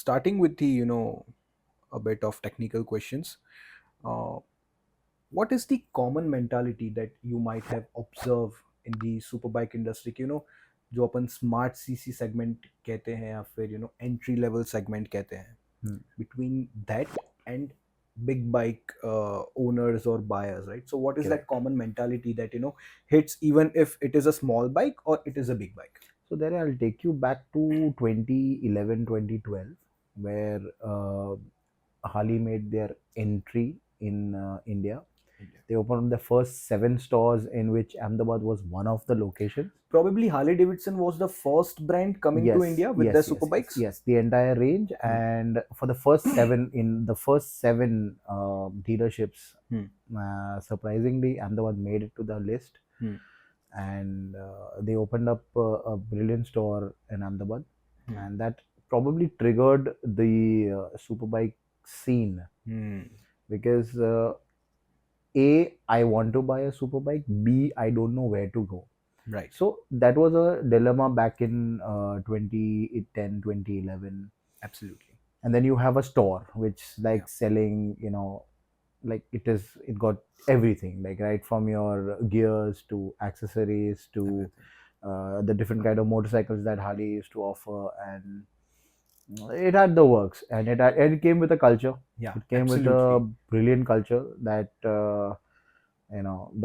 starting with the a bit of technical questions. uh, what is the common mentality that you might have observed in the superbike industry कि, जो अपन smart CC segment कहते हैं या फिर entry level segment कहते हैं, Hmm. between that and big bike owners or buyers, right? So what is that Correct. common mentality that hits even if it is a small bike or it is a big bike? So there I'll take you back to 2011, 2012, where Harley made their entry in India. India. They opened the first 7 stores, in which Ahmedabad was one of the locations. Probably Harley-Davidson was the first brand coming to India with their superbikes. Yes, the entire range. And for the first seven dealerships, surprisingly, Ahmedabad made it to the list. And they opened up a brilliant store in Ahmedabad, and that probably triggered the superbike scene, because I want to buy a superbike, B, I don't know where to go. Right. So that was a dilemma back in 2010, 2011. Absolutely. And then you have a store which like selling, like it got everything, like right from your gears to accessories to the different kind of motorcycles that Harley used to offer. And it had the works, and it came with a culture. Yeah, It came with a brilliant culture, that the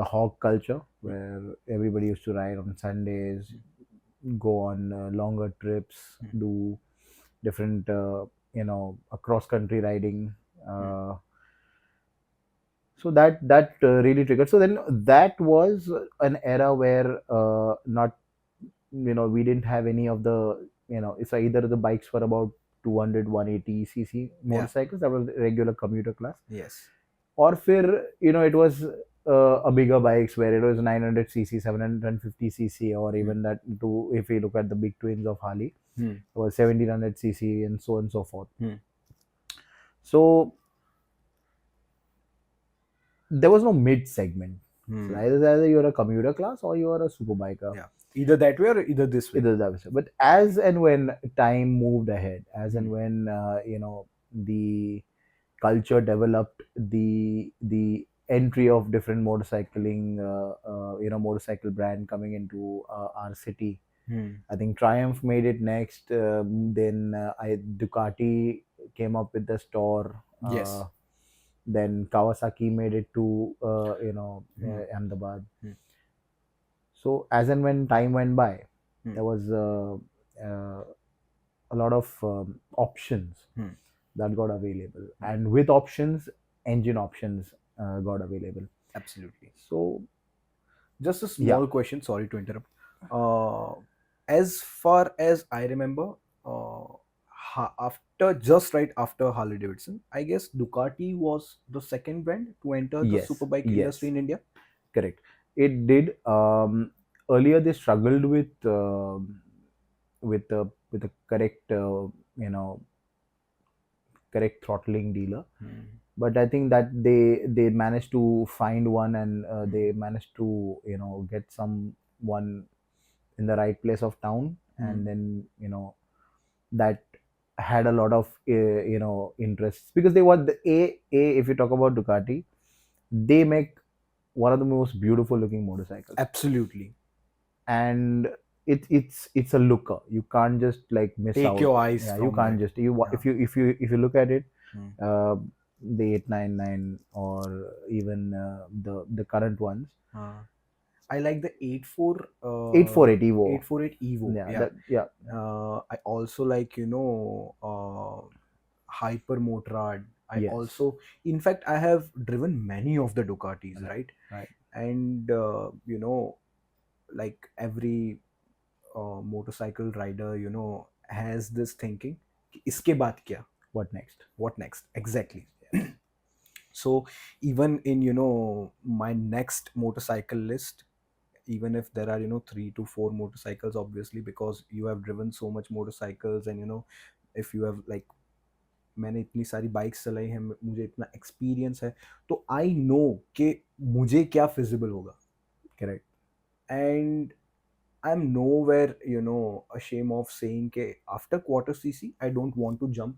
hog culture, where everybody used to ride on Sundays, go on longer trips, do different cross country riding. So that really triggered. So then that was an era where not we didn't have any of the it's either the bikes were about 200 180 cc motorcycles, that was regular commuter class. Yes. Or fir, it was a bigger bikes where it was 900 cc, 750 cc, or even that to, if we look at the big twins of Harley, it was 1700 cc, and so on and so forth. So there was no mid segment. So either you're a commuter class or you're a super biker. Yeah. Either that way or either this way. Either that way. But as and when time moved ahead, as and when the culture developed, the entry of different motorcycling motorcycle brand coming into our city. I think Triumph made it next. Then Ducati came up with the store. Yes. Then Kawasaki made it to Ahmedabad. So as and when time went by, there was a lot of options that got available, and with options, engine options got available. Absolutely. So just a small question, sorry to interrupt. As far as I remember, just right after Harley Davidson, I guess Ducati was the second brand to enter the superbike industry in India. Correct. It did. Earlier they struggled with the correct correct throttling dealer, but I think that they managed to find one, and they managed to get someone in the right place of town, and then that had a lot of interests, because they were the a if you talk about Ducati, they make one of the most beautiful looking motorcycles. Absolutely. And it's a looker. You can't just like miss Take out. your eyes. Yeah, you can't just if you look at it, the 899 or even the current ones. I like the 848 Evo. 848 Evo. Yeah. I also like Hyper Motorrad. I also, in fact, I have driven many of the Ducatis, right? And like every motorcycle rider, has this thinking, iske baad kya? What next? What next? Exactly. So even in my next motorcycle list, even if there are 3 to 4 motorcycles, obviously, because you have driven so much motorcycles, and if you have like, मैंने इतनी सारी bikes चलाई हैं, मुझे इतना experience है, तो I know कि मुझे क्या फिजिबल होगा. Correct. And I'm nowhere ashamed of saying कि after quarter cc I don't want to jump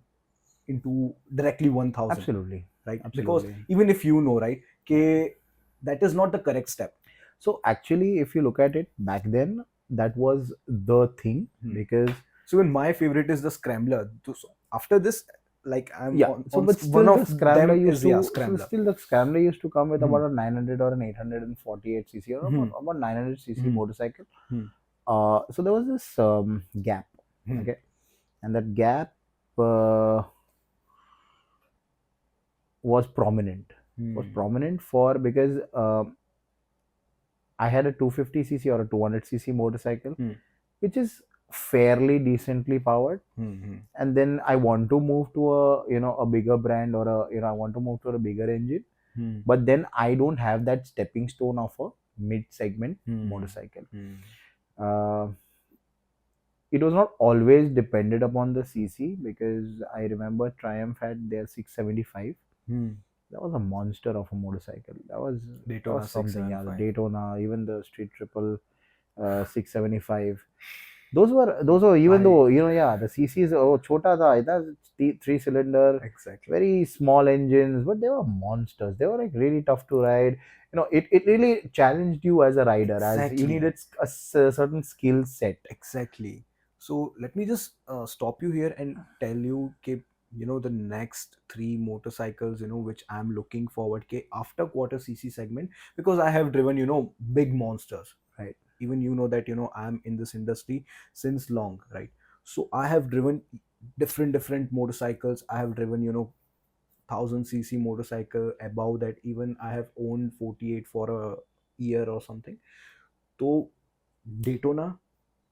into directly 1000, Absolutely, right? Because absolutely. even if you know, right, okay, that is not the correct step. So actually, if you look at it back then, that was the thing Hmm. because So even my favorite is the scrambler. So after this, like I'm yeah. So on but one still, the of scrambler them used is, yeah, to so scrambler. still the scrambler used to come with Hmm. about a 900 or an 848 cc or Hmm. about 900 cc Hmm. motorcycle. Hmm. So there was this gap, Hmm. okay, and that gap uh, was prominent. Was Hmm. prominent for because I had a 250 cc or a 200 cc motorcycle, Hmm. which is fairly decently powered. Hmm. Hmm. And then I want to move to a a bigger brand or a I want to move to a bigger engine, Hmm. but then I don't have that stepping stone of a mid segment Hmm. motorcycle. Hmm. Uh, it was not always depended upon the cc because I remember Triumph had their 675. Hmm. That was a monster of a motorcycle. That Daytona was something. Yeah, the 675. Daytona, even the Street Triple 675. Those were even I though yeah, the CCs oh chota tha, three cylinder, exactly. very small engines, but they were monsters. They were like really tough to ride. It really challenged you as a rider, as you Exactly. needed certain skill set. Exactly. So let me just stop you here and tell you, ke, the next three motorcycles, which I'm looking forward ke after quarter CC segment, because I have driven, big monsters, right? Even that, I'm in this industry since long, right? So I have driven different motorcycles. I have driven, 1000 cc motorcycle. Above that, even I have owned 48 for a year or something. So Daytona,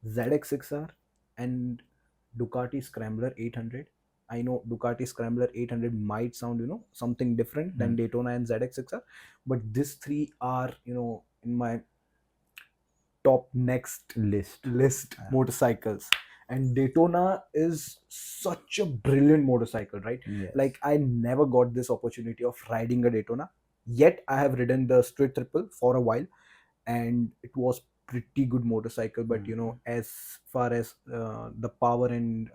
ZX6R, and Ducati Scrambler 800. I know Ducati Scrambler 800 might sound, something different than Hmm. Daytona and ZX6R, but these three are, in my top next List. list Yeah. motorcycles. And Daytona is such a brilliant motorcycle, right? Yes. Like I never got this opportunity of riding a Daytona. Yet I have ridden the Street Triple for a while, and it was pretty good motorcycle. But Mhm. as far as the power and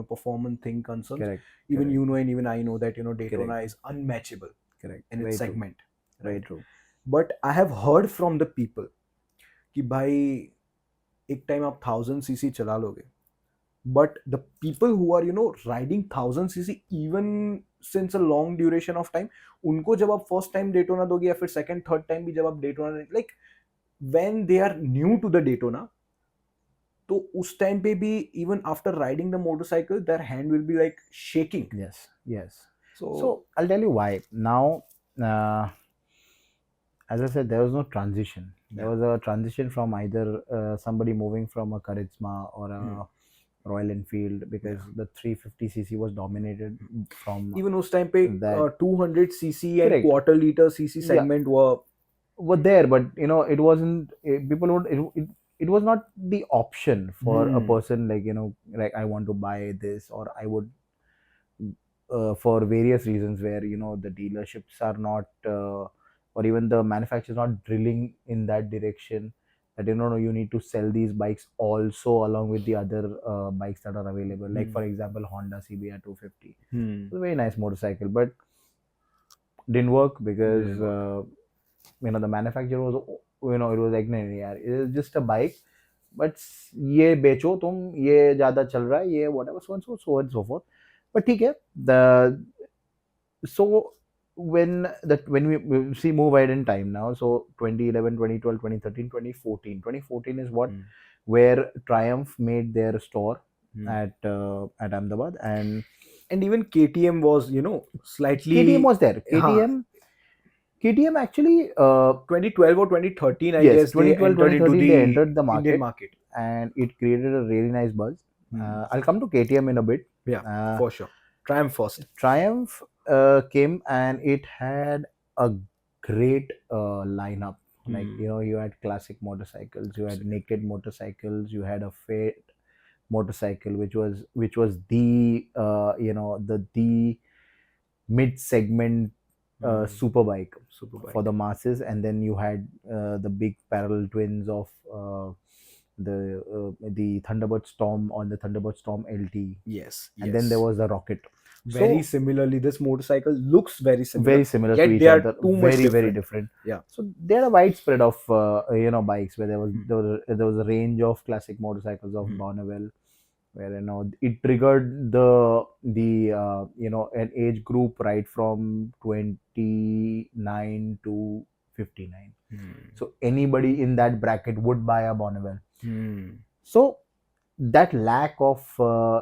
performance thing concerns, Correct. even Correct. and even I know that Correct. Daytona is unmatchable Correct. in its Very true. segment, Very right? true. But I have heard from the people कि भाई एक time आप 1000 cc चला लोगे. But the people who are riding 1000 cc even since a long duration of time, उनको जब आप first time Daytona दोगे या फिर सेकंड थर्ड टाइम भी जब आप Daytona, like when they are new to the Daytona, तो उस टाइम पे भी even after riding the motorcycle their hand will be like shaking. Yes. Yes. So So I'll tell you why. Now, uh, as I said, there was no transition. There yeah. was a transition from either somebody moving from a Charisma or Hmm. a Royal Enfield because Yeah. the 350 cc was dominated from Even उस time पे that. 200 cc and Correct. quarter liter cc Yeah, segment were. were there, but it wasn't. People would. It was not the option for a Hmm. person like like I want to buy this or I would for various reasons where the dealerships are not or even the manufacturers not drilling in that direction that no, you need to sell these bikes also along with the other bikes that are available, like Hmm. for example Honda CBR 250. Hmm. It's a very nice motorcycle, but didn't work because Didn't work. the manufacturer was it was like नहीं यार it is just a bike, but ये बेचो तुम, ये ज्यादा चल रहा है, ये whatever so and so forth. But ठीक है, the so when we see move ahead in time now, so 2011, 2012, 2013, 2014, 2014 is what Hmm. where Triumph made their store Hmm. at Ahmedabad, and And even KTM was, KTM slightly, was there. huh, KTM actually 2012 or 2013, I yes, guess they 2012, entered into 2013 they the entered the Indian market market. and it created a really nice buzz. Hmm. I'll come to KTM in a bit. Yeah, uh, for sure. Triumph first. Triumph came and it had a great lineup. Like Hmm. you had classic motorcycles, you had Absolutely. naked motorcycles, you had a Fate motorcycle, which was the the mid segment Hmm. superbike for Superbike. the masses, and then you had the big parallel twins of the Thunderbird Storm on the Thunderbird Storm LT, Yes, and then there yes. was the Rocket. very So similarly. This motorcycle looks very similar, very similar to yet each they are other, too much very different. different. Yeah. So there are widespread of bikes where Hmm. there was a range of classic motorcycles of Hmm. Bonneville, where it triggered the an age group right from 29 to 59. Hmm. So anybody in that bracket would buy a Bonneville. Hmm. So that lack of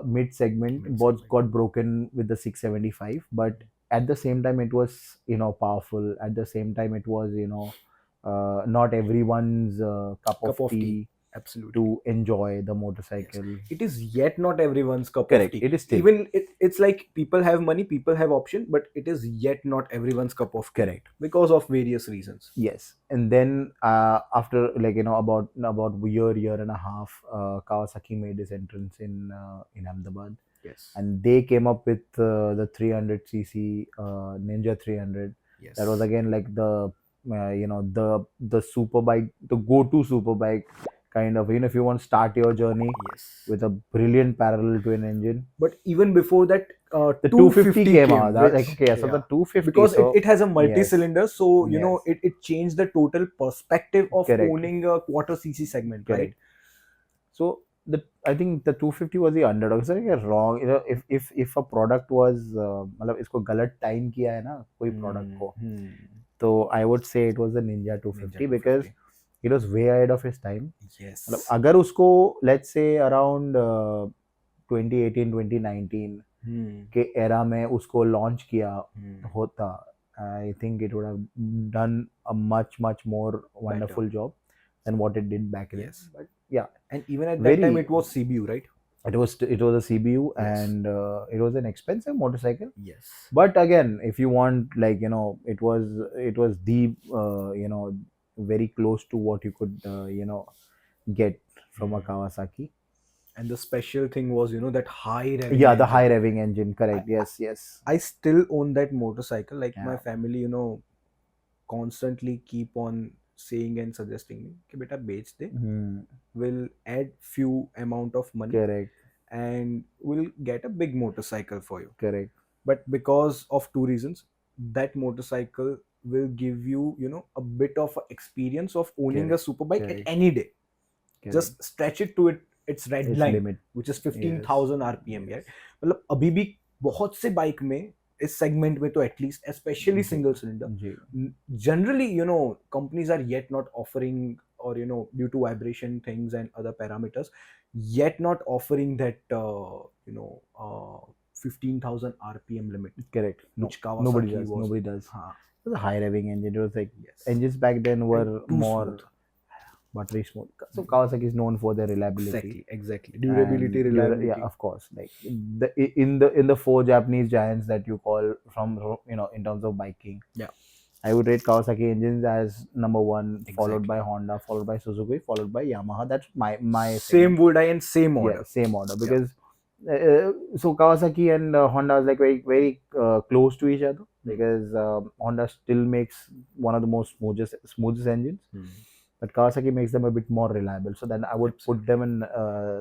mid segment Mid was segment. got broken with the 675, but at the same time it was powerful. At the same time it was not everyone's cup of Cup of tea. tea Absolutely. to enjoy the Yes. motorcycle. It is yet not everyone's cup of Correct, tea. it is still Even it's like people have money, people have option, but it is yet not everyone's cup of tea correct. because of various reasons. Yes, and then after about year and a half, Kawasaki made his entrance in Ahmedabad, Yes. and they came up with the 300 cc Ninja 300. That was Yes. again like the super bike, the go-to super bike kind of. If you want to start your journey Yes. with a brilliant parallel twin engine, But even before that, the 250 250 came out. came, That was like, which, okay, so the yeah, 250. because it So has a yes, multi-cylinder, so yes, it changed the total perspective of correct, owning a quarter cc segment, right? correct. So the I think the 250 was the underdog. So you're wrong. If a product was मतलब इसको गलत time किया है ना कोई product Hmm. को, Hmm. तो I would say it was the Ninja Ninja 250 because 250. it was way ahead of his time. मतलब Yes. अगर उसको let's say around 2018 2019 Hmm. के era में उसको launch किया Hmm. होता, I think it would have done a much more Better. wonderful job than what it did back then. Yes. But yeah, And even at that time, very it was CBU, right? it was a CBU, Yes. and it was an expensive motorcycle. Yes. But again, if you want, like, it was the very close to what you could get from a Hmm. Kawasaki. And the special thing was, that high revving Yeah, the high engine. revving engine, I, correct. I Yes, yes. I still own that motorcycle. Like my Yeah, family, constantly keep on saying and suggesting me, कि बेटा बेच दे, hmm, will add few amount of money correct, and will get a big motorcycle for you. correct, But because of two reasons, that motorcycle will give you, a bit of a experience of owning a correct, superbike at correct, any day. correct. Just stretch it to its red Its line, limit. which is Yes, 15,000 RPM, यार yes. मतलब अभी भी बहुत से bike में इस segment में तो एटलीस्ट स्पेशली जी, सिंगल सिलेंडर जी. generally companies are yet not offering, or due to vibration things and other parameters, yet not offering that 15,000 RPM limit, Correct. No, which nobody Kawasaki does. was. Nobody does. Huh. It was a high revving engine. It was like Yes. engines back then And were too smooth. more buttery smooth. So Kawasaki is known for their reliability Exactly, and durability, yeah, reliability. of course, like in the four Japanese giants that you call from in terms of biking, Yeah. I would rate Kawasaki engines as number one, followed by Exactly. Honda, followed by Suzuki, followed by Yamaha. That's my Same opinion. would I and same Yeah, order. same order Yeah. because so Kawasaki and Honda is like very close to each other Hmm. because Honda still makes one of the most smoothest engines, Hmm. but Kawasaki makes them a bit more reliable. So then I would put Absolutely. them in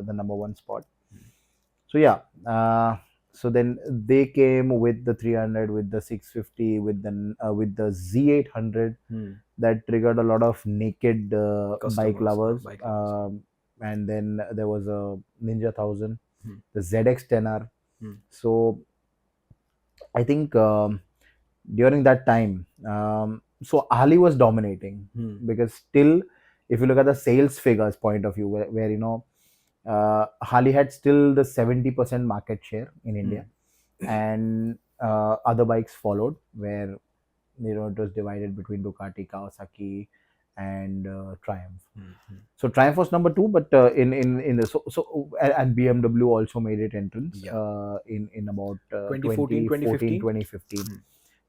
the number one spot. Hmm. So yeah, so then they came with the 300, with the 650, with the Z800 Hmm. that triggered a lot of naked bike Customers, lovers. bike lovers. And then there was a Ninja 1000, Hmm. the ZX10R. Hmm. So I think during that time, so Ali was dominating Hmm. because still, if you look at the sales figures point of view, where Harley had still the 70% market share in India, Hmm. and other bikes followed, where it was divided between Ducati, Kawasaki, and Triumph. Hmm. Hmm. So Triumph was number two, but in the and BMW also made it entrance Yeah. in about 2014, 2014 2015. 2015. Hmm.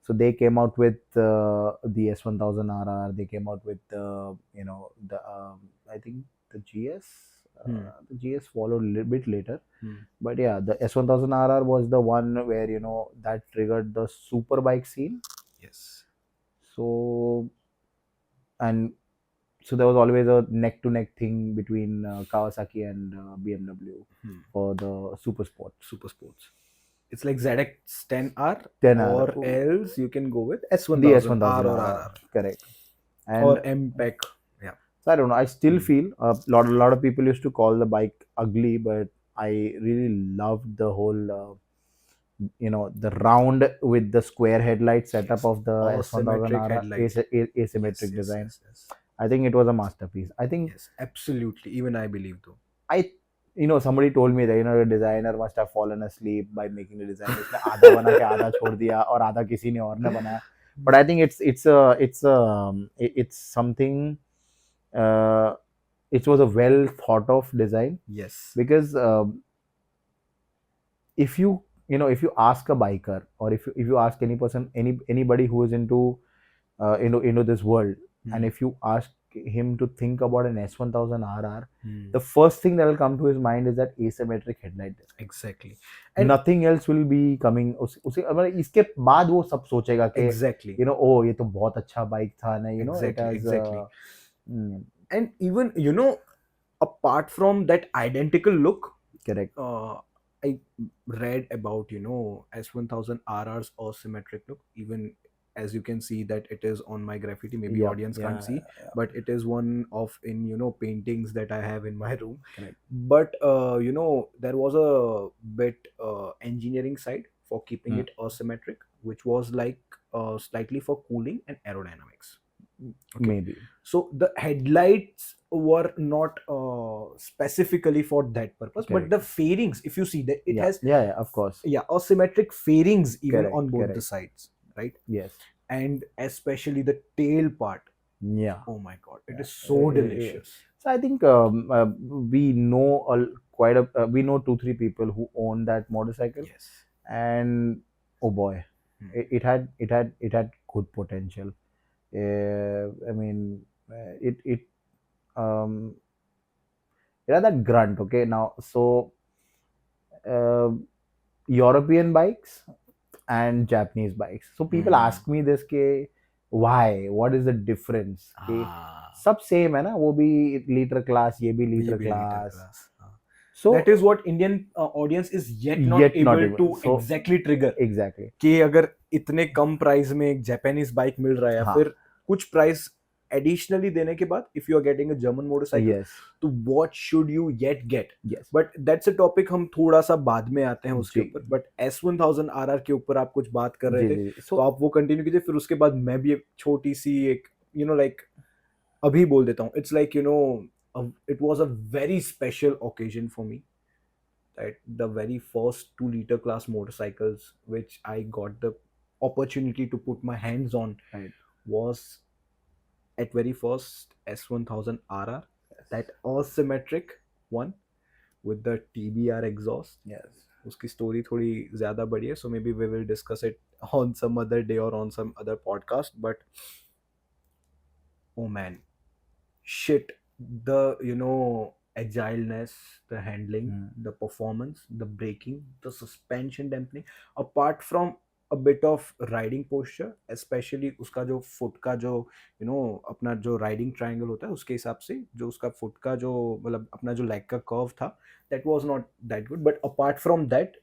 So they came out with the S1000RR. They came out with the I think the GS. Hmm. The GS followed a little bit later, Hmm. but yeah, the S1000RR was the one where that triggered the superbike scene. Yes. So and so there was always a neck to neck thing between Kawasaki and BMW Hmm. for the super sports. Super sports. It's like ZX10R, 10R, or else you can go with the S1000R S1000 or RR, RR correct. And or MPEC. Yeah. so I don't know. I still Hmm. feel a lot of people used to call the bike ugly, but I really loved the whole the round with the square headlight setup Yes. of the S1000 Asymmetric RR headlight. Yes, asymmetric yes, design. yes, yes. I think it was a masterpiece. I think Yes, absolutely. Even I believe though. I somebody told me that the designer must have fallen asleep by making the design. उसने आधा बना के आधा छोड़ दिया और आधा किसी ने और ने बनाया. But I think it's something. Uh, it was a well thought of design, Yes. because if if you ask a biker, or if you ask any person, anybody who is into this world, and Hmm. if you ask him to think about an S1000 RR, Hmm. the first thing that will come to his mind is that asymmetric headlight design. Exactly. And Nothing else will be coming. उसे मतलब इसके बाद वो सब सोचेगा कि exactly. ओ ये तो बहुत अच्छा बाइक था ना, it Exactly. has Exactly. mm, And even, apart from that identical look, correct. I read about, S1000 RR's or symmetric look. Even as you can see that it is on my graffiti, maybe Yeah, audience can't yeah, see, yeah, but it is one of in paintings that I have in my room. correct. But there was a bit engineering side for keeping Mm, it asymmetric, which was like slightly for cooling and aerodynamics. Okay. maybe. So the headlights were not specifically for that purpose, but Correct. the fairings, if you see that it Yeah, has, yeah, yeah, of course. yeah, asymmetric fairings even Correct, on both the correct. sides, right? Yes. And especially the tail part. Yeah. Oh my god, it Yeah. is so delicious. So I think we know we know 2 3 people who own that motorcycle, Yes. and oh boy, Hmm. it had good potential. I mean, um it had that grunt. Okay, now so uh, European bikes and Japanese bikes. So people Hmm. ask me this के why? What is the difference? कि Ah, सब same है ना, वो भी litre class, ये भी ये लीटर भी litre class. Class. So That is what Indian audience is yet not yet not able to even so exactly trigger. exactly. कि अगर इतने कम प्राइस में एक जापानीज बाइक मिल रहा है या हाँ. फिर कुछ प्राइस एडिशनली देने के बाद if you are getting a German motorcycle, Yes. तो what should you yet get. Yes. But that's a topic, हम थोड़ा सा बाद में आते हैं उसके जी ऊपर. बट S1000 RR के ऊपर आप कुछ बात कर रहे जी थे, जी. तो So आप वो कंटिन्यू कीजिए. फिर उसके बाद मैं भी एक छोटी सी एक लाइक अभी बोल देता हूँ. It's like it was a very special occasion for me, that the very first 2 liter class motorcycles which I got the opportunity to put my hands on right. was at very first S1000 RR, Yes. that asymmetric one with the TBR exhaust. Yes. उसकी story थोड़ी ज़्यादा बड़ी है, so maybe we will discuss it on some other day और on some other podcast. But oh man, shit, the agileness, the handling, Hmm. the performance, the braking, the suspension dampening, apart from a bit of riding posture, especially उसका जो foot का जो अपना जो riding triangle होता है उसके हिसाब से जो उसका फुट का जो मतलब अपना जो लेग का कर्व था, that was not that good. But apart from that,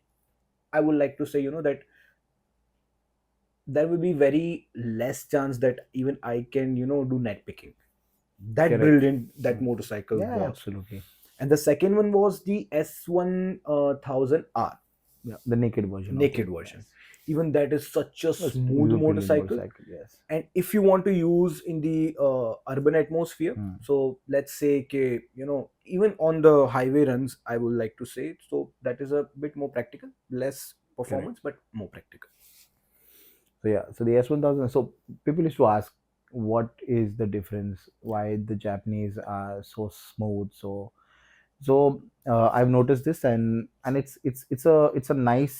I would like to say that there will be very less chance that even I can do net picking. That Correct. brilliant that motorcycle Yeah, was. absolutely. And the second one was the S1000R, Yeah, the naked version of it. naked version. Yes. Even that is such a It's smooth brilliant motorcycle. motorcycle. Yes. And if you want to use in the urban atmosphere, Hmm. so let's say ke, even on the highway runs, I would like to say, so that is a bit more practical, less Correct. performance, but more practical. So yeah, so the S1000. So people used to ask, what is the difference? Why the Japanese are so smooth? So I've noticed this, and it's a nice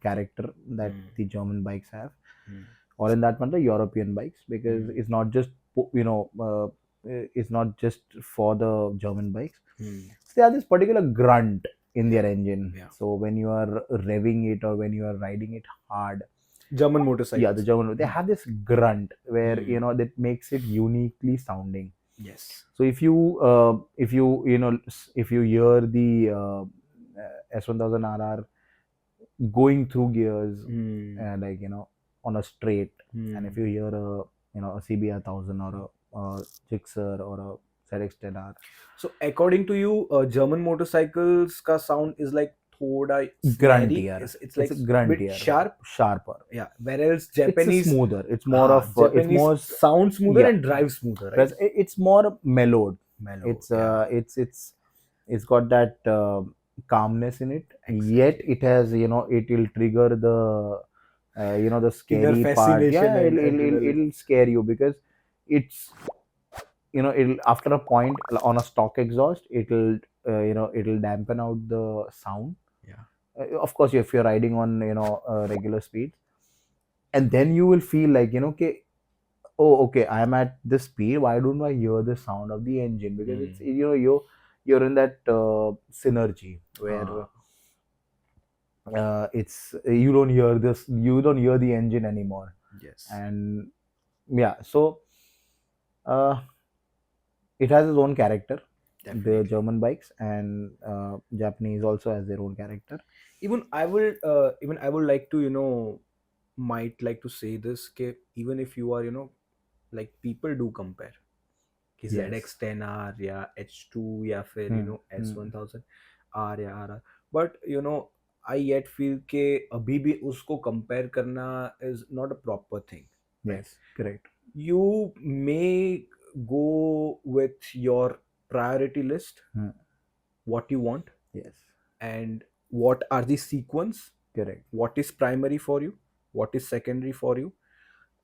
character that Hmm. the German bikes have, Hmm. or in that matter, European bikes, because Hmm. it's not just it's not just for the German bikes. Hmm. So they have this particular grunt in their engine. Yeah. So when you are revving it or when you are riding it hard, German yeah, the motorcycles. German, they have this grunt where Hmm. that makes it uniquely sounding. Yes. So if you hear the S1000 RR going through gears, Hmm. like on a straight, and if Hmm. you hear a a CBR 1000 or a Gixxer or a ZX10R, So according to you, German motorcycles ka sound is like thoda snarey. gruntier. It's It's like a bit gruntier, sharp. sharper. Yeah. Whereas It's a Japanese, smoother. It's more of it's Japanese more sound smoother yeah. and drive smoother, right? Whereas it's more mellowed. Mellow. It's Yeah. it's got that calmness in it. Yet Exactly. it has it will trigger the the Inner scary part. fascination Yeah, and adrenaline. it'll scare you because it's it'll after a point on a stock exhaust it'll it'll dampen out the sound. Yeah. Of course, if you're riding on regular speeds, and then you will feel like okay, oh okay, I'm at this speed, why don't I hear the sound of the engine? Because it's Hmm. you're in that synergy where it's you don't hear the engine anymore. Yes. And yeah, so uh, it has its own character, the Definitely. German bikes, and Japanese also has their own character. Even I would like to might like to say this कि even if you are like people do compare कि Yes. ZX10R या H2 या फिर Hmm. Hmm. S1000R या RR, but I yet feel कि अभी भी उसको compare करना is not a proper thing, right? Yes, correct. You may go with your priority list, Hmm. what you want, Yes, and what are the sequence, correct, what is primary for you, what is secondary for you,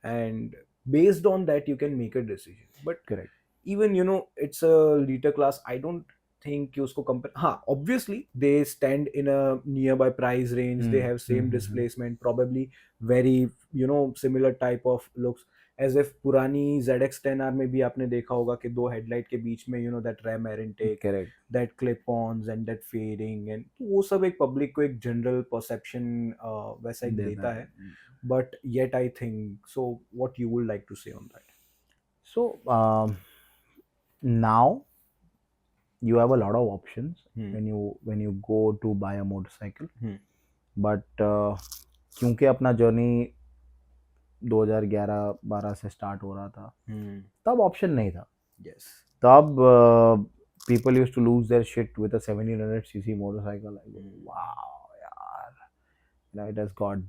and based on that you can make a decision. But correct. even it's a liter class, I don't think कि उसको compare. Obviously they stand in a nearby price range, they Hmm. have Hmm. same Hmm. Hmm. displacement, probably very similar type of looks, as if पुरानी ZX10R में भी आपने देखा होगा कि दो हेडलाइट के बीच में that ram air intake, Correct. that clip ons and that fading, and वो सब एक पब्लिक को एक जनरल परसेप्शन वैसा एक देता देता है. है. But yet I think so. What you would like to say on that? So now you have a lot of options Hmm. when you go to buy a motorcycle. Hmm. But क्योंकि अपना journey 2011-12 से start हो रहा था, Hmm. तब option नहीं था. Yes. तब people used to lose their shit with a 1700cc motorcycle. I go, Hmm. wow, yaar. It has got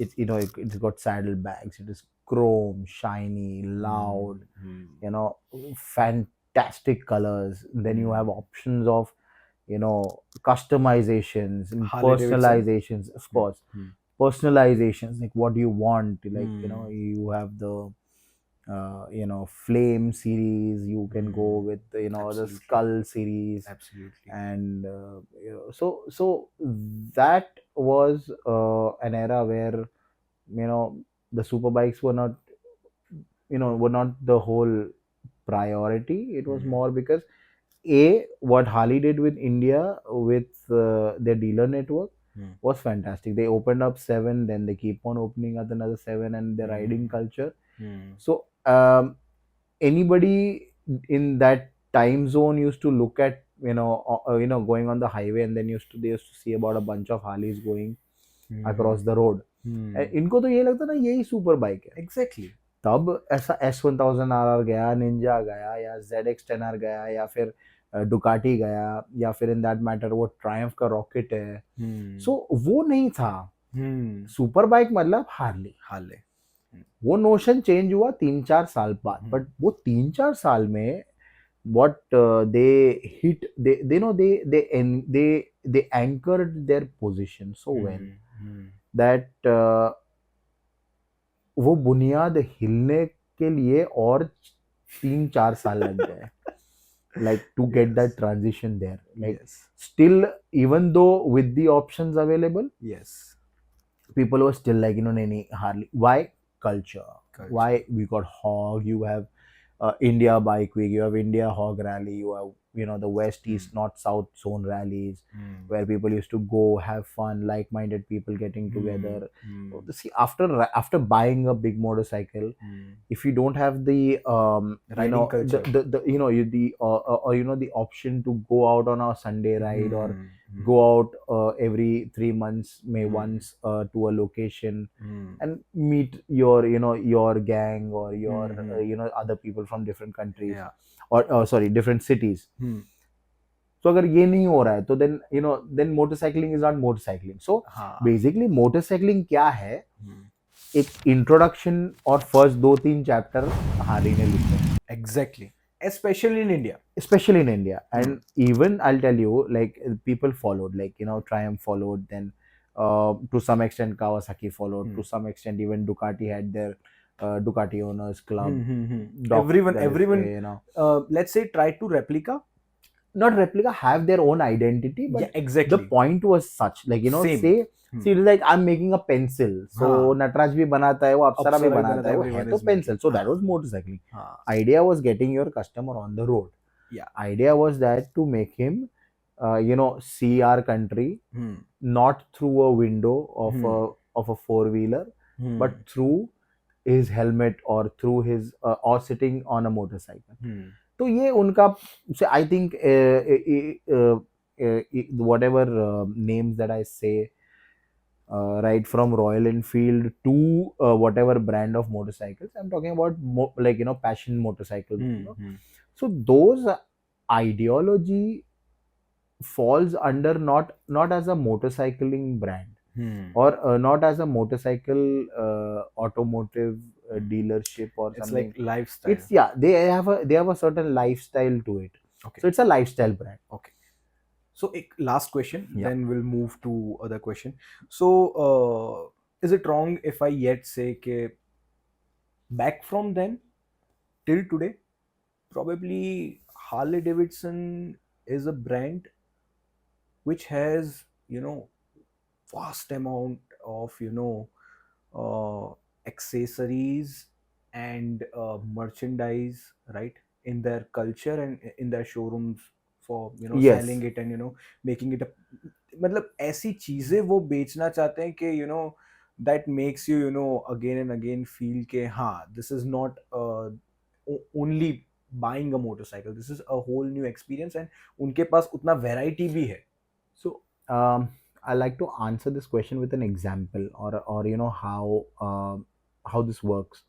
it's got saddlebags. It is chrome, shiny, loud. Hmm. Hmm. You know, fantastic colors. Then you have Hmm. options of customizations and Harley Davidson. personalizations. Of Hmm. course, Hmm. personalizations like what do you want. Like Hmm. you have the flame series. You can go Hmm. with the Absolutely. skull series. Absolutely. And so that was an era where the superbikes were not the whole priority. It was Hmm. more because what Harley did with India with their dealer network Hmm. was fantastic. They opened up seven, then they keep on opening up another seven, and the riding Hmm. culture. Hmm. So anybody in that time zone used to look at going on the highway, and then they used to see about a bunch of Harleys going across Hmm. the road. Hmm. इनको तो ये लगता ना यही super bike है. Exactly. तब ऐसा S1000 RR गया, निंजा गया, या ZX10R गया, या फिर डुकाटी गया, या फिर इन दैट मैटर वो ट्रायम्फ का रॉकेट है. Hmm. सो वो नहीं था. Hmm. सुपर बाइक मतलब हार्ली. Harley. Hmm. वो नोशन चेंज हुआ 3-4 साल बाद, Hmm. बट वो 3-4 साल में what they hit, they anchored their position so well Hmm. Hmm. that वो बुनियाद हिलने के लिए और 3-4 साल लग गए, like to get that Yes. transition there, like Yes. still, even though with the options available, Yes. people were still like nahi, nahi, hardly. Why? Culture. Culture. Why? We got Hog, you have India Bike Week, you have India Hog Rally, you have the west, east, north, south zone rallies, where people used to go have fun, like-minded people getting together. See, after buying a big motorcycle, if you don't have the Riding culture. the the or the option to go out on a Sunday ride, or go out every 3 months, may once, to a location, and meet your your gang, or your other people from different countries, Yeah. or sorry, different cities. तो अगर ये नहीं हो रहा है तो then motorcycling is not motorcycling. So हाँ. basically motorcycling क्या है, एक इंट्रोडक्शन और फर्स्ट 2-3 चैप्टर हार्ली ने लिखे हैं. Exactly. Especially in India. Especially in India. And even I'll tell you, like, people followed, like, Triumph followed, then to some extent Kawasaki followed, to some extent even Ducati had their Ducati owners club. Everyone, let's say, tried to replica. Not replica, have their own identity, but Yeah, exactly. the point was such, like, Same. say see, it's like I'm making a pencil, so Nataraj bhi banata hai, wo Apsara bhi banata hai, wo hai to pencil. So that was motorcycling. Idea was getting your customer on the road. Yeah. Idea was that to make him see our country, not through a window of a four-wheeler, but through his helmet, or through his or sitting on a motorcycle. तो ये उनका, I think, whatever names that I say, right from Royal Enfield to whatever brand of motorcycles, I'm talking about passion motorcycles. So those ideology falls under not as a motorcycling brand, or not as a motorcycle automotive dealership or It's something. like lifestyle. It's they have a certain lifestyle to it. Okay. So it's a lifestyle brand. Okay. So last question, then we'll move to other question. So is it wrong if I yet say ke back from then till today, probably Harley-Davidson is a brand which has vast amount of accessories and merchandise, right, in their culture and in their showrooms for Yes. selling it and making it a, मतलब ऐसी चीजें वो बेचना चाहते हैं कि that makes you again and again feel के हाँ, this is not only buying a motorcycle, this is a whole new experience and उनके पास उतना variety भी है. So I like to answer this question with an example, or how this works.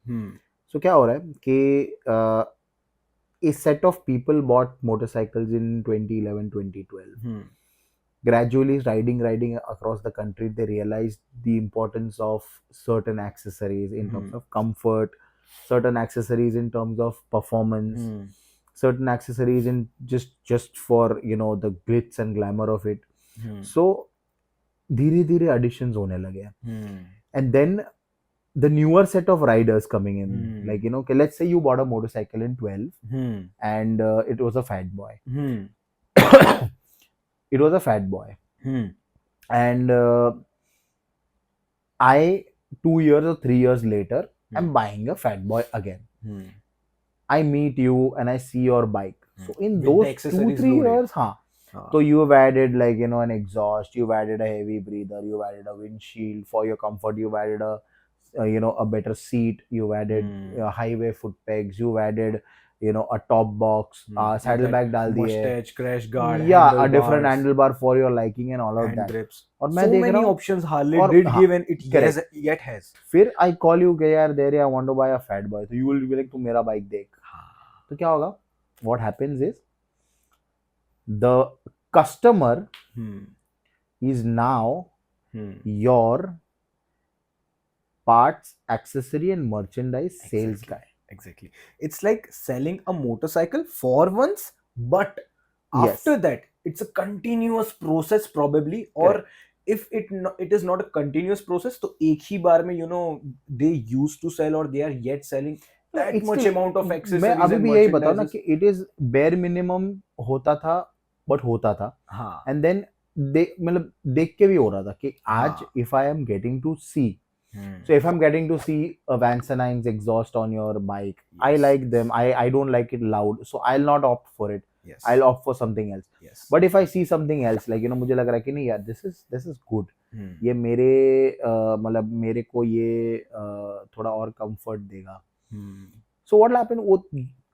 So क्या हो रहा है कि a set of people bought motorcycles in 2011 2012. Gradually riding across the country, they realized the importance of certain accessories in terms of comfort, certain accessories in terms of performance, certain accessories in just for the glitz and glamour of it. So धीरे धीरे additions होने लगे, and then the newer set of riders coming in, like okay, let's say you bought a motorcycle in 12, and it was a fat boy. It was a fat boy, and I 2 years or 3 years later, I'm buying a fat boy again. I meet you and I see your bike. So in With those the accessories 2-3 loaded. years, so you've added like an exhaust, you've added a heavy breather, you've added a windshield for your comfort, you've added a a better seat, you've added highway foot pegs, you've added a top box, saddlebag डाल दी है, mustache, crash guard, a different handlebar for your liking and all of hand that. grips. और So मैं देख many रहा हूँ, options Harley और did give and it yet has. फिर I call you कि यार there I want to buy a fat boy, so you will be like तू मेरा बाइक देख. तो क्या होगा? What happens is the customer is now your parts, accessory and merchandise sales guy. Exactly. It's like selling a motorcycle for once, but after that it's a continuous process probably, or if it is not a continuous process, तो एक ही बार में they used to sell or they are yet selling that much amount of accessories. मैं अभी भी यही बताऊँ ना कि it is bare minimum होता था, but होता था. And then मतलब देख के भी हो रहा था कि आज if I am getting to see So if I'm getting to see a Vansonine's exhaust on your bike, I Yes. like them. I don't like it loud, so I'll not opt for it. Yes. I'll opt for something else. Yes. But if I see something else, like मुझे लग रहा है कि नहीं यार, this is good. ये मेरे मतलब मेरे को ये थोड़ा और comfort देगा. So what will happen? वो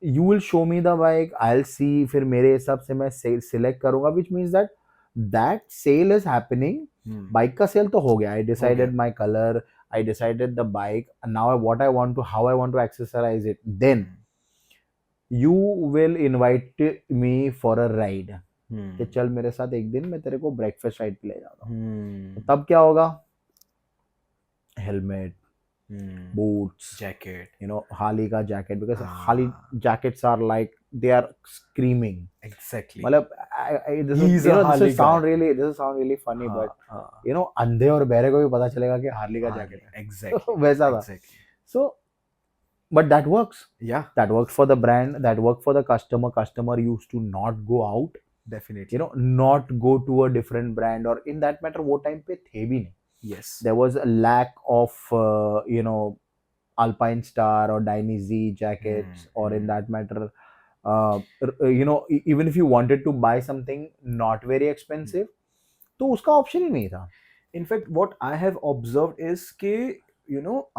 you will show me the bike. I'll see. फिर मेरे हिसाब से मैं select करूँगा, which means that sale is happening. Bike का sale तो हो गया. I decided my color. I decided the bike. And now what I want to, how I want to accessorize it. Then you will invite me for a ride. कि चल मेरे साथ एक दिन मैं तेरे को ब्रेकफास्ट राइड पे ले जाता हूँ. तो तब क्या होगा? हेलमेट, boots, jacket, Harley का jacket, because Harley jackets are like, they are screaming. Exactly. मतलब this He's is, a this Harley will sound guy. really, funny, but अंधे और बहरे को भी पता चलेगा कि हार्ली का Harley, जैकेट है. exactly. वैसा था. Exactly. So but that works. Yeah, That works for the brand, that works for the customer used to not go out, definitely. not go to a different brand, or in that matter वो time पे थे भी नहीं. Yes. There was a lack of Alpine Star or Dainese jackets, or in that matter even if you wanted to buy something not very expensive, तो उसका option ही नहीं था. In fact, what I have observed is कि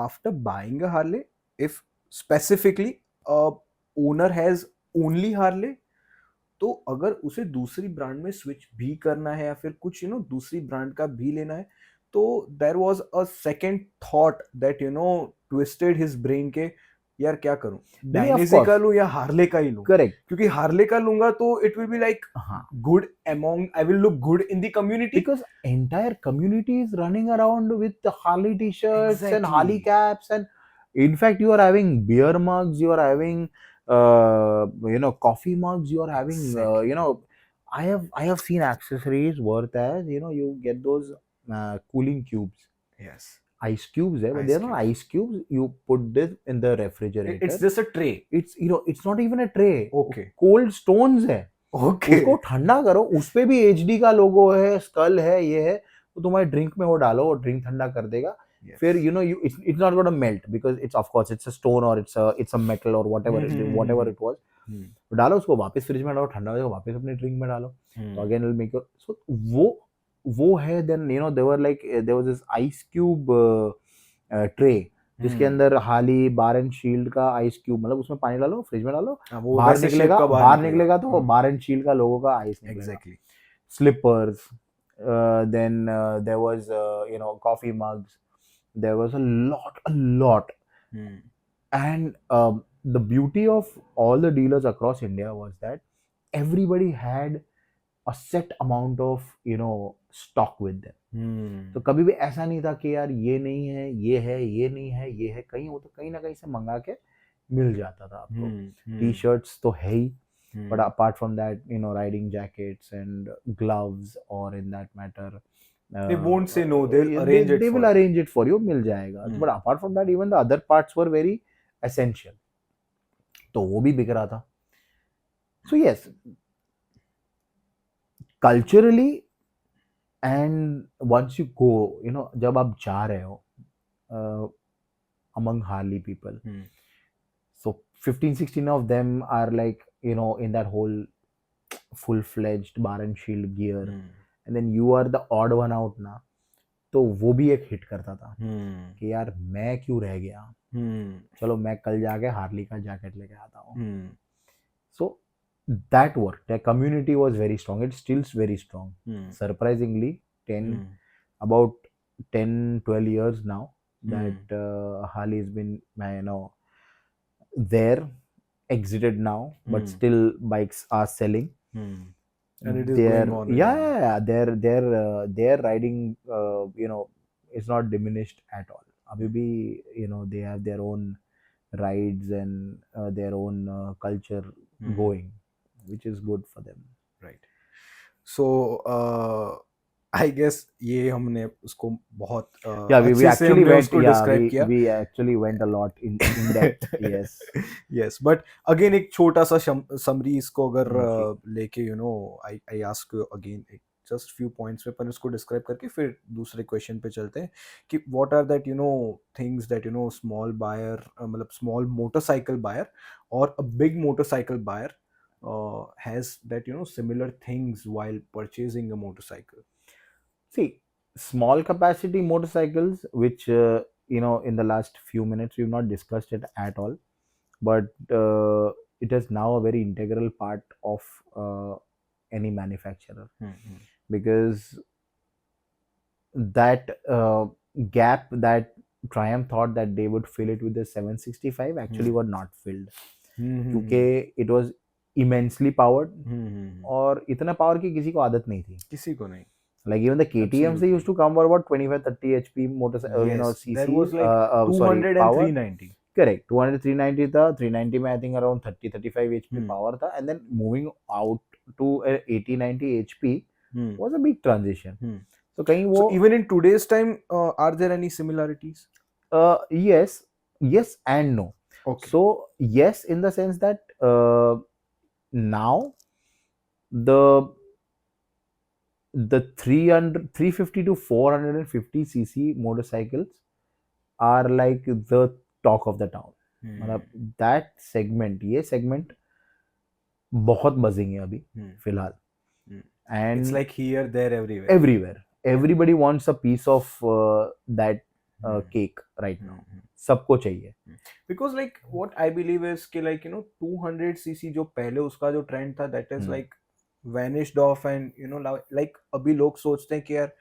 after buying a Harley, if specifically a owner has only Harley, तो अगर उसे दूसरी brand में स्विच भी करना है या फिर कुछ दूसरी ब्रांड का भी लेना है, तो there was a second thought that twisted his brain के यार क्या करूं, डायनेसी का लूं या हार्ले का ही लूं. Correct. क्योंकि हार्ले का लूंगा तो it will be like good among, I will look good in the community, because entire community is running around with the Harley t-shirts and Exactly. Harley caps, and in fact you are having beer mugs, you are having coffee mugs, you are having Exactly. I have seen accessories worth as you get those cooling cubes. Yes. Ice cubes, but Ice they're not cubes. ice cubes. You put this in the refrigerator. It's just a tray. It's it's not even a tray. Okay. Cold stones है. Okay. उसको ठंडा करो, उस पे भी HD का लोगो है, school है, ये है, तो तुम्हारे ड्रिंक में वो डालो और ड्रिंक ठंडा कर देगा. Yes. फिर it's not going to melt because it's, of course, it's a stone or it's a metal or whatever it was. तो डालो उसको, वापस फ्रिज में डालो, ठंडा हो जाएगा, वापस अपने ड्रिंक में डालो. तो अगेन विल मेक सो वो है. Then there were like there was this ice cube tray जिसके अंदर हार्ली बार एंड शील्ड का आइस क्यूब, मतलब उसमें पानी डालो, फ्रिज में डालो, बाहर निकलेगा तो बार एंड शील्ड का लोगो का आइस निकलेगा. Exactly. Slippers, then there was coffee mugs, there was a lot. And the beauty of all the dealers across India was that everybody had a set amount of stock with them. तो कभी भी ऐसा नहीं था कि यार ये नहीं है, ये है, ये नहीं है, ये है. कहीं वो तो कहीं ना कहीं से मंगा के मिल जाता था आपको. T-shirts तो है ही, but apart from that, riding jackets and gloves, or in that matter, they won't say no, they'll arrange it. They will arrange it for you, मिल जाएगा. But apart from that, even the other parts were very essential. तो वो भी बिक रहा था. So yes, culturally, and once you go, जब आप जा रहे हो among Harley people, so 15-16 of them are like in that whole full-fledged bar and shield gear, and then you are the odd one out ना, तो वो भी एक हिट करता था कि यार मैं क्यों रह गया, चलो मैं कल जाके हार्ली का जैकेट लेके आता हूँ. So that worked. The community was very strong. It's still very strong. Surprisingly, about 10-12 years now that Harley has been there, exited now, but still bikes are selling. And it is going on. Yeah, their riding is not diminished at all. Abhi bhi, they have their own rides and their own culture going, which is good for them. Right. So I guess ये हमने उसको बहुत we actually went, describe किया. We actually went a lot in depth. Yes. Yes, but again एक छोटा सा summary इसको अगर लेके I ask you again, just few points पे अपन इसको डिस्क्राइब करके फिर दूसरे क्वेश्चन पे चलते हैं कि what are that things that small buyer मतलब स्मॉल मोटरसाइकिल बायर और a big motorcycle buyer has that similar things while purchasing a motorcycle. See, small capacity motorcycles, which in the last few minutes we've not discussed it at all, but it is now a very integral part of any manufacturer, because that gap that Triumph thought that they would fill it with the 765 actually were not filled, क्योंकि it was immensely powered, और इतना power की किसी को आदत नहीं थी, किसी को नहीं. Like even the KTMs, they used to come for about 25-30 HP motor, Yes, CC. there was like Sorry, 200 and power. 390. Correct. 200, 390 था. 390 में I think around 30-35 HP power था, and then moving out to 80-90 HP was a big transition. So कहीं वो. So even in today's time, are there any similarities? Yes and no. Okay. So yes, in the sense that now the 350 to 450 cc motorcycles are like the talk of the town. मतलब that segment, ये segment बहुत buzzing है अभी फिलहाल, and it's like here, there, everywhere. Everybody wants a piece of that cake right now. सबको चाहिए. Because like what I believe is कि like 200 cc जो पहले उसका जो trend था, that is like vanished off, and like अभी लोग सोचते हैं कि यार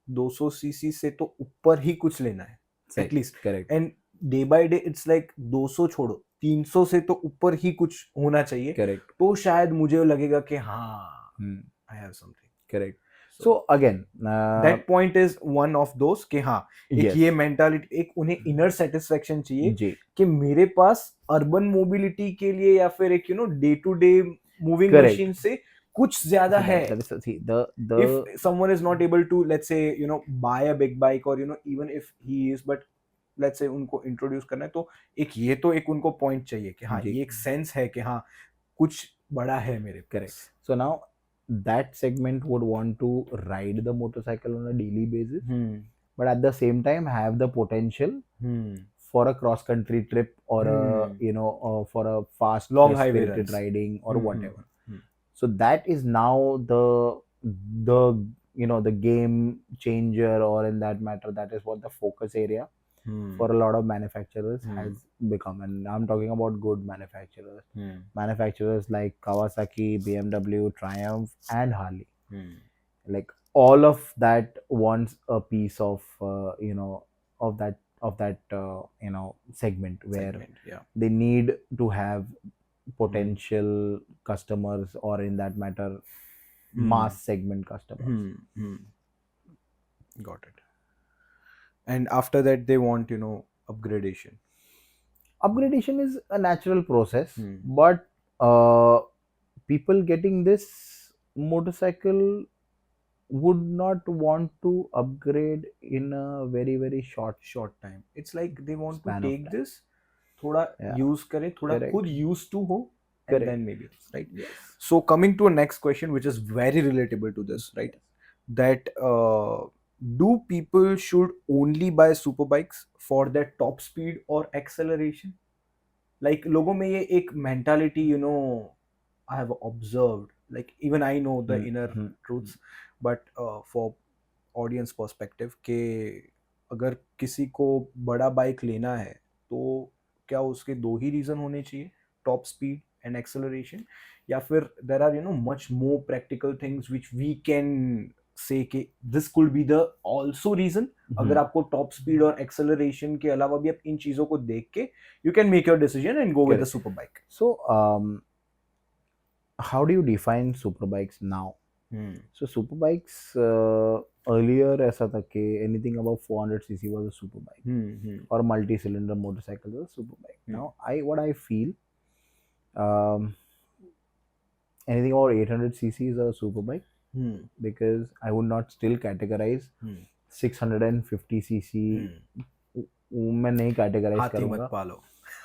200 cc से तो ऊपर ही कुछ लेना है at least. Correct. And day by day it's like 200 छोड़ो, 300 से तो ऊपर ही कुछ होना चाहिए. Correct. तो शायद मुझे लगेगा कि हाँ I have something. Correct. So again, that point is one of those कि हाँ एक ये मेंटालिटी, एक उन्हें इनर सेटिस्फेक्शन चाहिए कि मेरे पास अर्बन मोबिलिटी के लिए या फिर एक day to day moving machine से कुछ ज्यादा है. If someone is not able to, let's say, buy a big bike, or even if he is, but let's say उनको इंट्रोड्यूस करना है, तो एक उनको पॉइंट चाहिए कि हाँ ये एक सेंस है कि हाँ कुछ बड़ा है मेरे. Correct. So now that segment would want to ride the motorcycle on a daily basis, but at the same time have the potential for a cross country trip, or for a fast long highway riding or whatever. So that is now the game changer, or in that matter, that is what the focus area for a lot of manufacturers has become. And I'm talking about good manufacturers. Manufacturers like Kawasaki, BMW, Triumph, and Harley. Like all of that wants a piece of of that segment where they need to have potential customers, or in that matter mass segment customers. Got it. And after that they want upgradation. Upgradation is a natural process, but people getting this motorcycle would not want to upgrade in a very very short time. It's like they want to span of take time. this, थोड़ा use करे, थोड़ा Correct. खुद used to हो, and Correct. then maybe, right? Yes. So coming to a next question, which is very relatable to this, right? That do people should only buy superbikes for their top speed or acceleration? Like लोगों में ये एक mentality, I have observed, like even I know the inner truths, but for audience perspective के अगर किसी को बड़ा bike लेना है तो क्या उसके दो ही रीजन होने चाहिए, टॉप स्पीड एंड एक्सेलरेशन, या फिर there are much more practical things which we can say कि this could be the also reason. अगर आपको टॉप स्पीड और एक्सेलरेशन के अलावा भी आप इन चीजों को देख के you can make your decision and go with the super bike. So how do you define superbikes now? So superbikes earlier ऐसा था कि anything above 400 cc was a superbike, or multi-cylinder motorcycle was a superbike. Now what I feel, anything over 800 cc is a superbike, because I would not still categorize 650 cc मैं नहीं categorize करूँगा.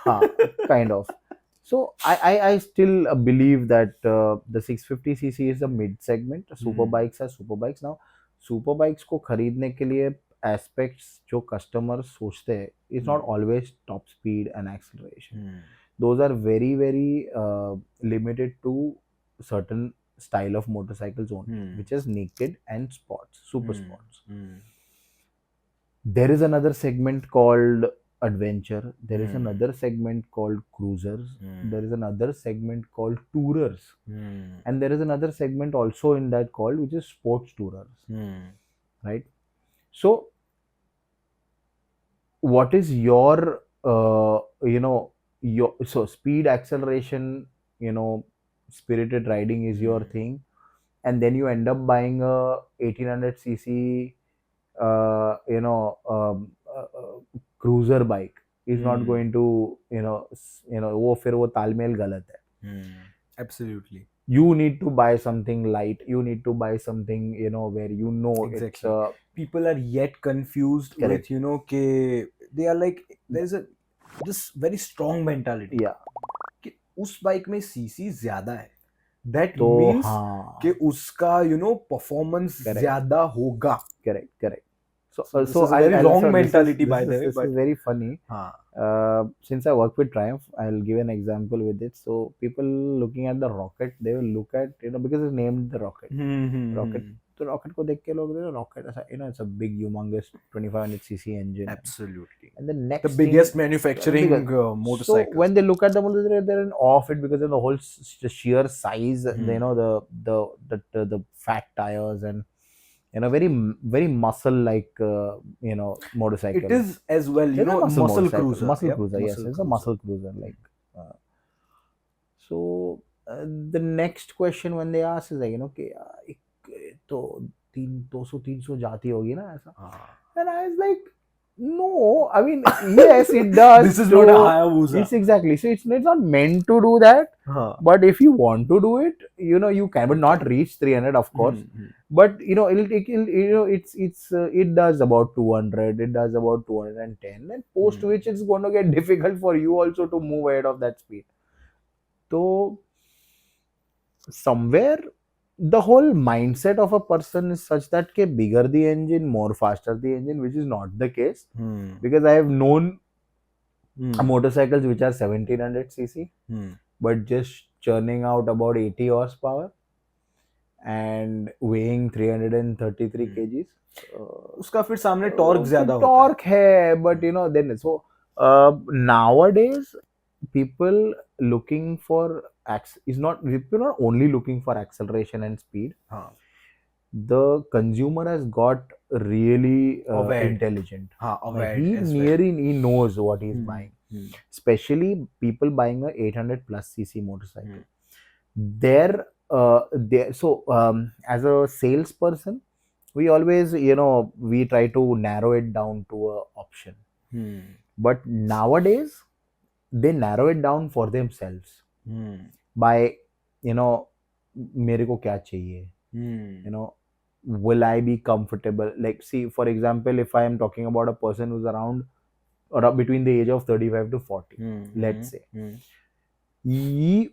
हाँ, kind of. So I still believe that the 650cc is a mid segment. Superbikes are superbikes. Now superbikes को खरीदने के लिए aspects जो customers सोचते हैं is not always top speed and acceleration. Those are very very limited to certain style of motorcycles only, which is naked and sports, super sports. There is another segment called adventure. There is another segment called cruisers. There is another segment called tourers, and there is another segment also in that called which is sports tourers, right? So what is your your so speed, acceleration, spirited riding is your thing, and then you end up buying a 1800cc cruiser bike is not going to वो फिर वो तालमेल गलत है. Absolutely. You need to buy something light. You need to buy something where Exactly. it's People are yet confused correct. with they are like there's a this very strong mentality Yeah. कि उस bike में CC ज्यादा है, that तो means हाँ कि उसका performance Correct. ज्यादा होगा. correct. So This is a very wrong mentality, by the way, this but is very funny. Since I work with Triumph, I'll give an example with it. So people looking at the rocket, they will look at because it's named the rocket. Rocket. तो rocket को देख के लोग rocket ऐसा it's a big humongous 2500cc engine. Absolutely. And the next The biggest thing, manufacturing motorcycle. So when they look at the motorcycle, they're in awe of it because of the whole sheer size, the fat tires and very very muscle like motorcycle. It is as well, It's a muscle muscle motorcycle. cruiser. Muscle Yep, cruiser, yes, muscle it's a muscle cruiser like. So the next question when they ask is like कि तो 200-300 जाती होगी ना ऐसा. And I was like, no, I mean, yes, it does. This is not a Hayabusa. It's exactly. So it's not meant to do that. But if you want to do it, you can, but not reach 300, of course. But it does about 200. It does about 210, and post which it's going to get difficult for you also to move ahead of that speed. So somewhere the whole mindset of a person is such that ke bigger the engine, more faster the engine, which is not the case. Because I have known motorcycles which are 1700cc, but just churning out about 80 horsepower and weighing 333 kgs. उसका फिर सामने torque ज्यादा होता torque है, but then so nowadays people looking for people not only looking for acceleration and speed. The consumer has got really intelligent. He knows what he's buying. Especially people buying a 800+cc motorcycle. As a salesperson, we always we try to narrow it down to a option. But nowadays they narrow it down for themselves by मेरे को क्या चाहिए, will I be comfortable, like see for example if I am talking about a person who's around or between the age of 35 to 40, let's say,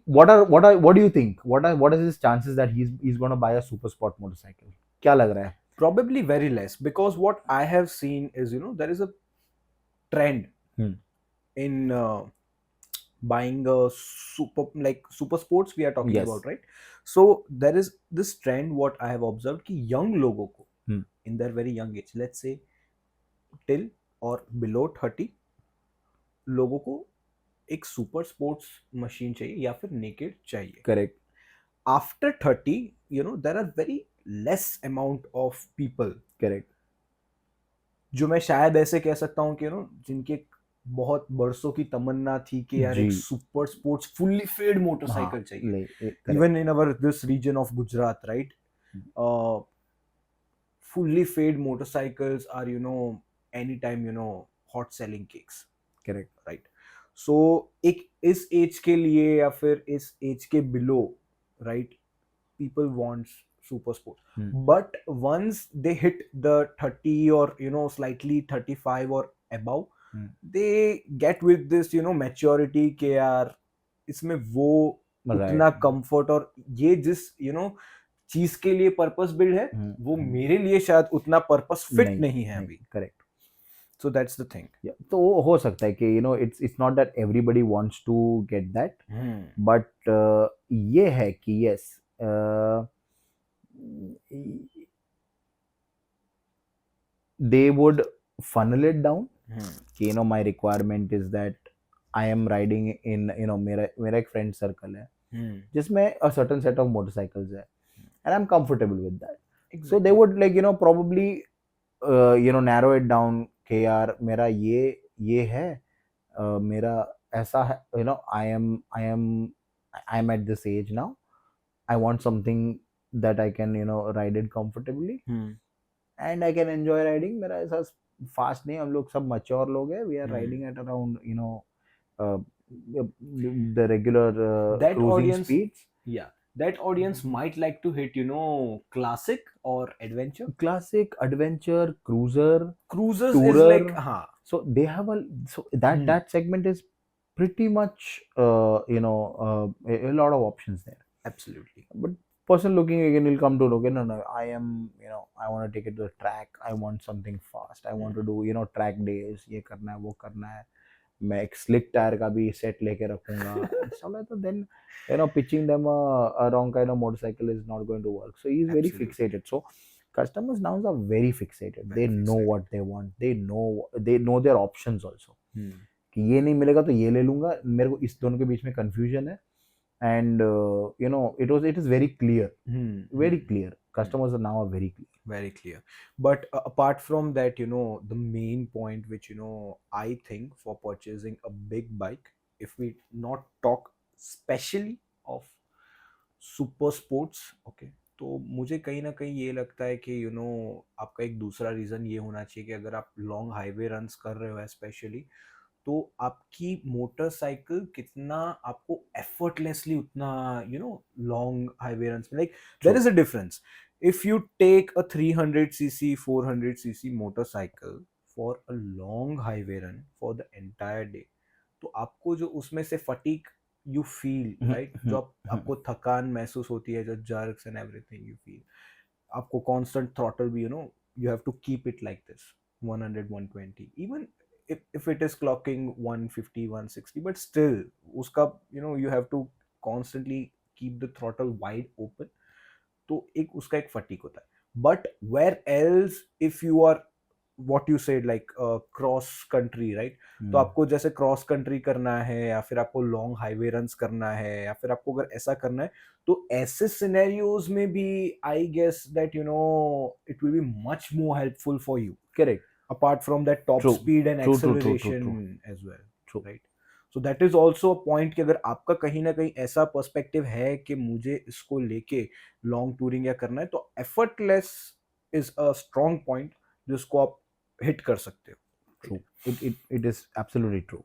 what do you think, what is his chances that he's going to buy a super sport motorcycle? क्या लग रहा है? Probably very less, because what I have seen is there is a trend in buying a super sports we are talking about, right? So there is this trend what I have observed कि young लोगों को in their very young age, let's say till or below 30, लोगों को एक super sports machine चाहिए या फिर naked चाहिए. Correct. After 30, there are very less amount of people. Correct. जो मैं शायद ऐसे कह सकता हूँ कि जिनके बहुत बरसों की तमन्ना थी कि यार एक super sports fully faired motorcycle चाहिए. Even in our this region of Gujarat, right, fully fade motorcycles are anytime hot selling cakes. Correct. Right. So एक इस एज के लिए या फिर इस एज के below, right, people want super sport. But once they hit the 30 or slightly 35 or above, they get with this maturity के यार इसमें वो Right. उतना कंफर्ट और ये जिस चीज के लिए पर्पस बिल्ड है वो मेरे लिए शायद उतना पर्पस फिट नहीं नहीं है नहीं, अभी. Correct. So that's the thing. तो वो हो सकता है कि it's not that everybody wants to get that, but ये है कि yes, they would funnel it down कि my requirement is that I am riding in, मेरा मेरा एक फ्रेंड सर्कल है जिसमें a certain set of motorcycles है, and I'm comfortable with that. So they would like probably narrow it down कि यार मेरा ये है, मेरा ऐसा है, I'm at this age now, I want something that I can ride it comfortably and I can enjoy riding. मेरा ऐसा फास्ट नहीं, हम लोग सब mature लोग हैं, we are riding at around uh, the regular that cruising audience speeds. Yeah, that audience might like to hit classic or adventure. Classic, adventure, cruiser, Cruisers is like, tourer. हाँ. So they have that segment is pretty much a lot of options there. Absolutely. But person looking again will come to okay, no, I am, I want to take it to the track, I want something fast, I want to do track days, ये करना है वो करना है, मैं एक slick tyre का भी सेट लेके रखूंगा. सब तो then pitching them a wrong kind of motorcycle is not going to work. So he is very Absolutely. fixated. So customers now are very fixated. Very they know fixated. what they want, they know their options also. कि ये नहीं मिलेगा तो ये ले लूंगा, मेरे को इस दोनों के बीच में confusion है. And it is very clear, very clear. Customers are now very clear. Very clear. But apart from that, the main point which I think for purchasing a big bike, if we not talk specially of super sports, okay, तो मुझे कहीं ना कहीं ये लगता है कि आपका एक दूसरा रीजन ये होना चाहिए कि अगर आप लॉन्ग हाईवे रन्स कर रहे हो स्पेशली, तो आपकी मोटरसाइकिल कितना आपको एफर्टलेसली उतना लॉन्ग हाईवे रन्स में, like there is a difference. If you take a 300cc 400cc motorcycle for a long highway run for the entire day, तो आपको जो उसमें से फटीक यू फील, राइट, जो आपको थकान महसूस होती है, जो jerks and everything you feel, आपको कांस्टेंट थ्रॉटल भी you have to keep it like this 100 120, even if it is clocking 150 160, but still uska you have to constantly keep the throttle wide open, तो एक उसका एक fatigue होता है. But where else if you are what you said like cross country, right, तो आपको जैसे cross country करना है या फिर आपको लॉन्ग हाईवे रन्स करना है या फिर आपको अगर ऐसा करना है, तो ऐसे सिनेरियोज में भी I guess that it will be much more helpful for you. Correct. Apart from that top True. speed and True, acceleration as well. True. Right. So that is also a point कि अगर आपका कहीं ना कहीं ऐसा perspective है कि मुझे इसको लेके लॉन्ग टूरिंग या करना है, तो effortless is a strong point जिसको आप हिट कर सकते हो. True. It is absolutely true.